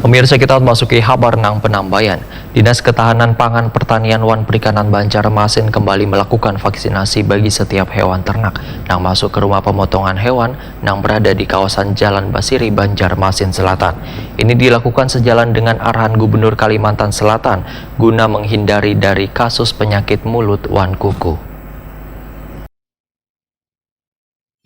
Pemirsa, kita memasuki kabar nang penambayan. Dinas Ketahanan Pangan Pertanian wan Perikanan Banjarmasin kembali melakukan vaksinasi bagi setiap hewan ternak yang masuk ke rumah pemotongan hewan yang berada di kawasan Jalan Basiri, Banjarmasin Selatan. Ini dilakukan sejalan dengan arahan Gubernur Kalimantan Selatan guna menghindari dari kasus penyakit mulut wan kuku.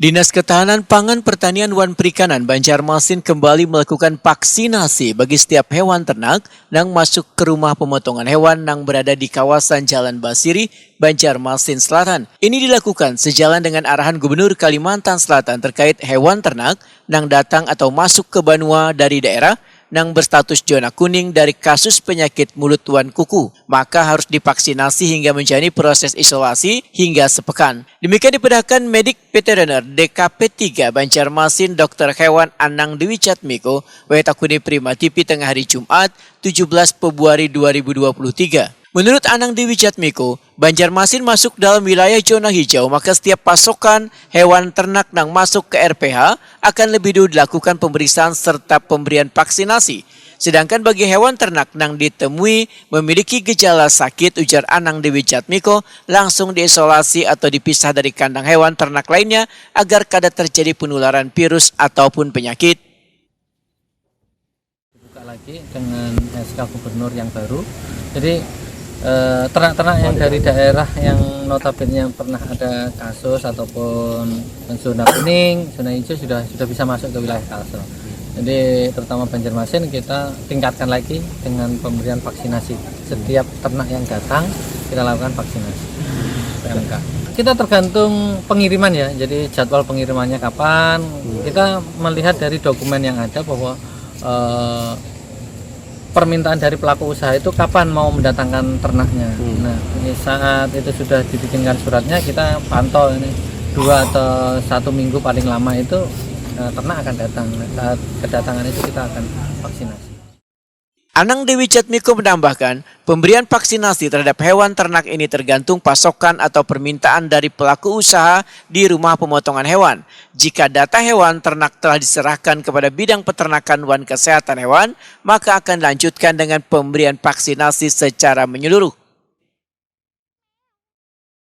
Dinas Ketahanan Pangan Pertanian wan Perikanan Banjarmasin kembali melakukan vaksinasi bagi setiap hewan ternak yang masuk ke rumah pemotongan hewan yang berada di kawasan Jalan Basiri, Banjarmasin Selatan. Ini dilakukan sejalan dengan arahan Gubernur Kalimantan Selatan terkait hewan ternak yang datang atau masuk ke Banua dari daerah yang berstatus zona kuning dari kasus penyakit mulut wan kuku, maka harus divaksinasi hingga menjalani proses isolasi hingga sepekan. Demikian dipedahkan Medik Veteriner DKP 3 Banjarmasin Dr. Hewan Anang Dewi Jatmiko, Wetakuni Prima TV tengah hari Jumat 17 Februari 2023. Menurut Anang Dewi Jatmiko, Banjarmasin masuk dalam wilayah zona hijau, maka setiap pasokan hewan ternak yang masuk ke RPH akan lebih dulu dilakukan pemeriksaan serta pemberian vaksinasi. Sedangkan bagi hewan ternak yang ditemui memiliki gejala sakit, ujar Anang Dewi Jatmiko, langsung diisolasi atau dipisah dari kandang hewan ternak lainnya agar kada terjadi penularan virus ataupun penyakit. Buka lagi dengan SK Gubernur yang baru, jadi ternak-ternak yang dari daerah yang notabene yang pernah ada kasus ataupun zona kuning, zona hijau sudah bisa masuk ke wilayah Kalsel. Jadi terutama Banjarmasin kita tingkatkan lagi dengan pemberian vaksinasi. Setiap ternak yang datang kita lakukan vaksinasi. PMK. Kita tergantung pengiriman ya. Jadi jadwal pengirimannya kapan. Kita melihat dari dokumen yang ada bahwa permintaan dari pelaku usaha itu kapan mau mendatangkan ternaknya. Nah, ini saat itu sudah dibikinkan suratnya, kita pantau ini 2 atau 1 minggu paling lama itu ternak akan datang. Saat kedatangan itu kita akan vaksinasi. Anang Dewi Jatmiko menambahkan, pemberian vaksinasi terhadap hewan ternak ini tergantung pasokan atau permintaan dari pelaku usaha di rumah pemotongan hewan. Jika data hewan ternak telah diserahkan kepada bidang peternakan wan kesehatan hewan, maka akan dilanjutkan dengan pemberian vaksinasi secara menyeluruh.